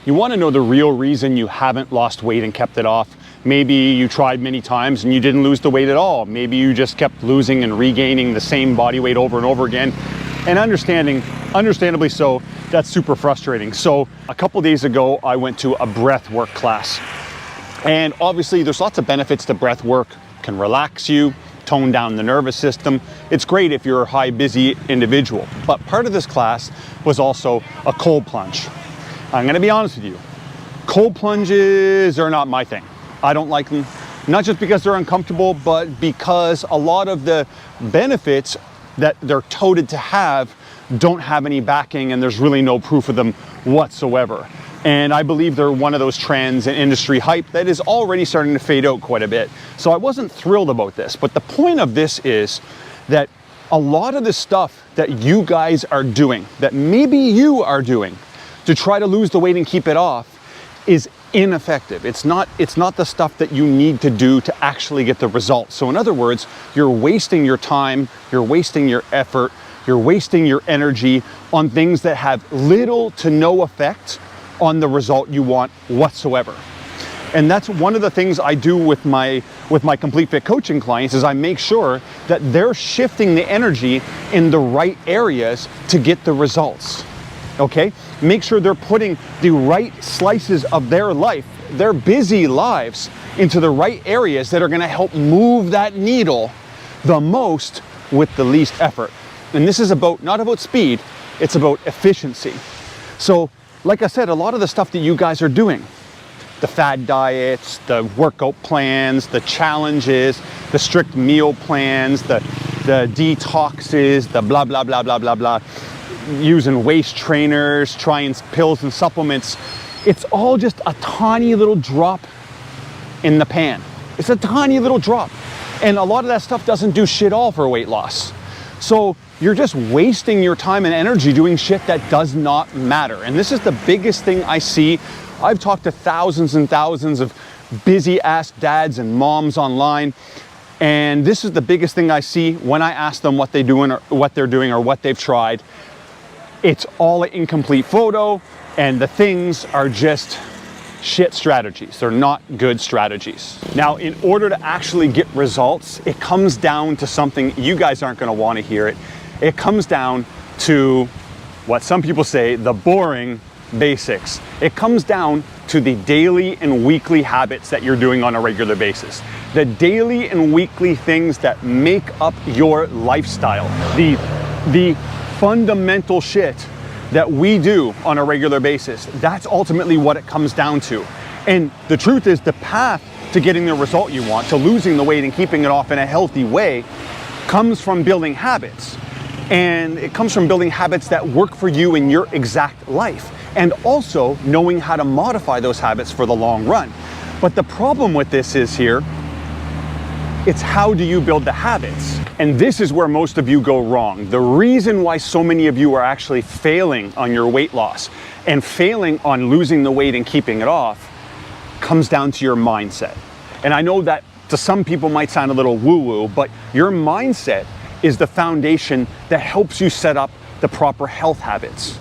You want to know the real reason you haven't lost weight and kept it off. Maybe you tried many times and you didn't lose the weight at all. Maybe you just kept losing and regaining the same body weight over and over again. And understandably so, that's super frustrating. So a couple days ago, I went to a breath work class. And obviously there's lots of benefits to breath work. It can relax you, tone down the nervous system. It's great if you're a high busy individual. But part of this class was also a cold plunge. I'm gonna be honest with you. Cold plunges are not my thing. I don't like them, not just because they're uncomfortable, but because a lot of the benefits that they're touted to have don't have any backing, and there's really no proof of them whatsoever. And I believe they're one of those trends and industry hype that is already starting to fade out quite a bit. So I wasn't thrilled about this, but the point of this is that a lot of the stuff that you guys are doing, that maybe you are doing to try to lose the weight and keep it off, is ineffective. It's not the stuff that you need to do to actually get the results. So in other words, you're wasting your time, you're wasting your effort, you're wasting your energy on things that have little to no effect on the result you want whatsoever. And that's one of the things I do with my Complete Fit coaching clients, is I make sure that they're shifting the energy in the right areas to get the results. Okay? Make sure they're putting the right slices of their life, their busy lives, into the right areas that are gonna help move that needle the most with the least effort. And this is not about speed, it's about efficiency. So, like I said, a lot of the stuff that you guys are doing, the fad diets, the workout plans, the challenges, the strict meal plans, the detoxes, the blah, blah, blah, blah, blah, blah, using waist trainers, trying pills and supplements, it's all just a tiny little drop in the pan. It's a tiny little drop. And a lot of that stuff doesn't do shit all for weight loss. So you're just wasting your time and energy doing shit that does not matter. And this is the biggest thing I see. I've talked to thousands and thousands of busy ass dads and moms online. And this is the biggest thing I see when I ask them what they're doing or what they've tried. It's all an incomplete photo, and the things are just shit strategies. They're not good strategies. Now, in order to actually get results, it comes down to something you guys aren't gonna wanna hear it. It comes down to what some people say, the boring basics. It comes down to the daily and weekly habits that you're doing on a regular basis. The daily and weekly things that make up your lifestyle. The fundamental shit that we do on a regular basis. That's ultimately what it comes down to. And the truth is, the path to getting the result you want, to losing the weight and keeping it off in a healthy way, comes from building habits. And it comes from building habits that work for you in your exact life. And also knowing how to modify those habits for the long run. But the problem with this is here, it's how do you build the habits? And this is where most of you go wrong. The reason why so many of you are actually failing on your weight loss and failing on losing the weight and keeping it off comes down to your mindset. And I know that to some people might sound a little woo-woo, but your mindset is the foundation that helps you set up the proper health habits.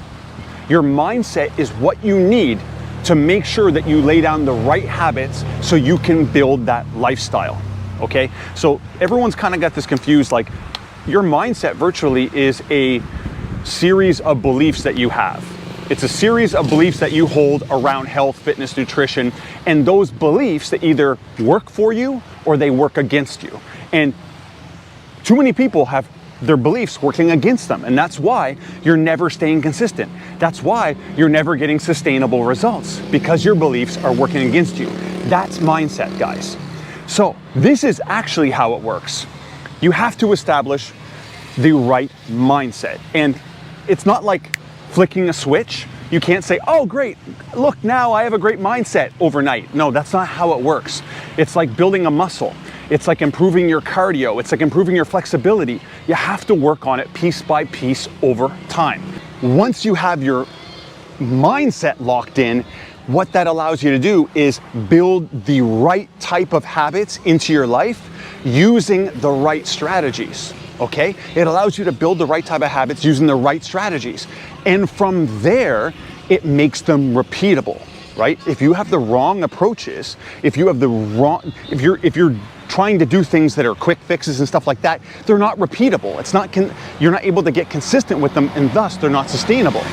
Your mindset is what you need to make sure that you lay down the right habits so you can build that lifestyle. Okay, so everyone's kind of got this confused, like your mindset virtually is a series of beliefs that you have. It's a series of beliefs that you hold around health, fitness, nutrition, and those beliefs that either work for you or they work against you. And too many people have their beliefs working against them, and that's why you're never staying consistent. That's why you're never getting sustainable results, because your beliefs are working against you. That's mindset, guys. So this is actually how it works. You have to establish the right mindset. And it's not like flicking a switch. You can't say, oh great, look, now I have a great mindset overnight. No, that's not how it works. It's like building a muscle. It's like improving your cardio. It's like improving your flexibility. You have to work on it piece by piece over time. Once you have your mindset locked in, what that allows you to do is build the right type of habits into your life using the right strategies, okay? It allows you to build the right type of habits using the right strategies. And from there, it makes them repeatable, right? If you have the wrong approaches, if you're trying to do things that are quick fixes and stuff like that, they're not repeatable. You're not able to get consistent with them, and thus they're not sustainable.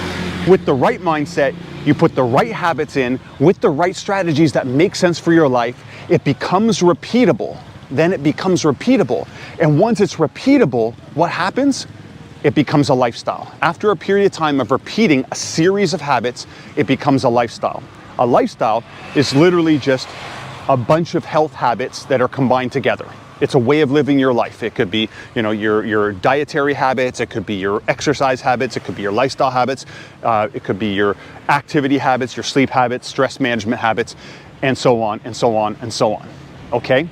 With the right mindset, you put the right habits in with the right strategies that make sense for your life, it becomes repeatable. Then it becomes repeatable. And once it's repeatable, what happens? It becomes a lifestyle. After a period of time of repeating a series of habits, it becomes a lifestyle. A lifestyle is literally just a bunch of health habits that are combined together. It's a way of living your life. It could be, your dietary habits. It could be your exercise habits. It could be your lifestyle habits. It could be your activity habits, your sleep habits, stress management habits, and so on and so on and so on. Okay?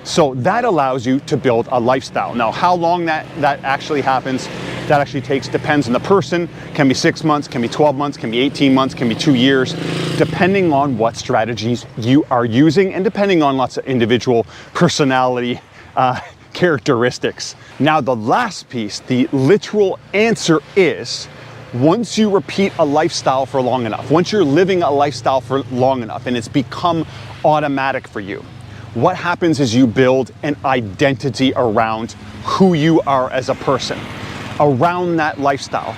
So that allows you to build a lifestyle. Now, how long that actually happens, that actually depends on the person. Can be 6 months, can be 12 months, can be 18 months, can be 2 years, depending on what strategies you are using and depending on lots of individual personality characteristics. Now, the last piece, the literal answer is, once you repeat a lifestyle for long enough, once you're living a lifestyle for long enough and it's become automatic for you, what happens is you build an identity around who you are as a person, around that lifestyle.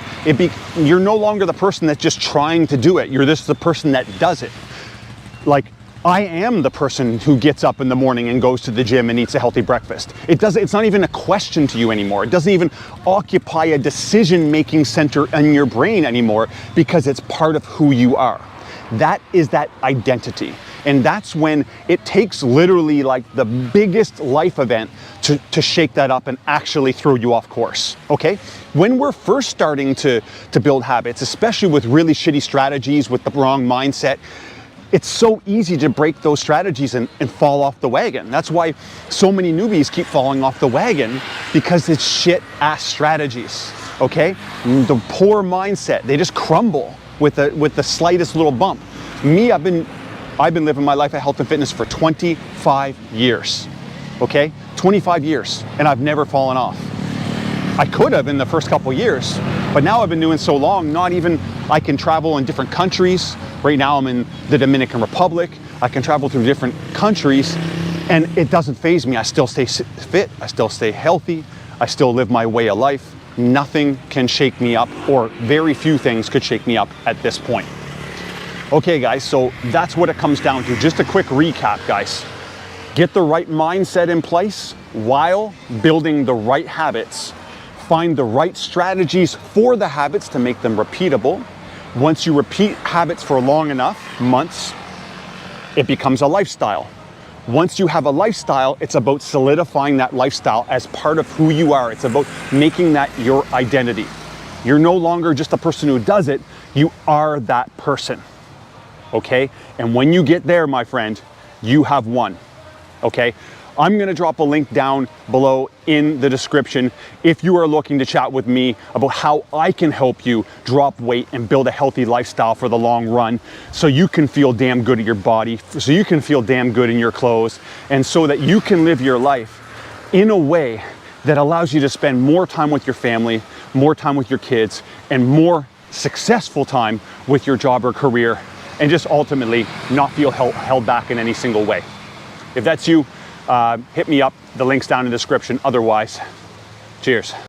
You're no longer the person that's just trying to do it. You're just the person that does it. Like, I am the person who gets up in the morning and goes to the gym and eats a healthy breakfast. It's not even a question to you anymore. It doesn't even occupy a decision-making center in your brain anymore because it's part of who you are. That is that identity. And that's when it takes literally like the biggest life event to shake that up and actually throw you off course, okay? When we're first starting to build habits, especially with really shitty strategies, with the wrong mindset, it's so easy to break those strategies and fall off the wagon. That's why so many newbies keep falling off the wagon, because it's shit-ass strategies, okay? The poor mindset, they just crumble with the slightest little bump. Me, I've been living my life of health and fitness for 25 years, okay? 25 years, and I've never fallen off. I could have in the first couple years, but now I've been doing so long, I can travel in different countries. Right now I'm in the Dominican Republic. I can travel through different countries, and it doesn't faze me. I still stay fit, I still stay healthy, I still live my way of life. Nothing can shake me up, or very few things could shake me up at this point. Okay guys, so that's what it comes down to. Just a quick recap, guys. Get the right mindset in place while building the right habits. Find the right strategies for the habits to make them repeatable. Once you repeat habits for long enough, months, it becomes a lifestyle. Once you have a lifestyle, it's about solidifying that lifestyle as part of who you are. It's about making that your identity. You're no longer just a person who does it, you are that person. Okay? And when you get there, my friend, you have won. Okay? I'm gonna drop a link down below in the description if you are looking to chat with me about how I can help you drop weight and build a healthy lifestyle for the long run, so you can feel damn good at your body, so you can feel damn good in your clothes, and so that you can live your life in a way that allows you to spend more time with your family, more time with your kids, and more successful time with your job or career, and just ultimately not feel held back in any single way. If that's you, hit me up. The link's down in the description. Otherwise, cheers.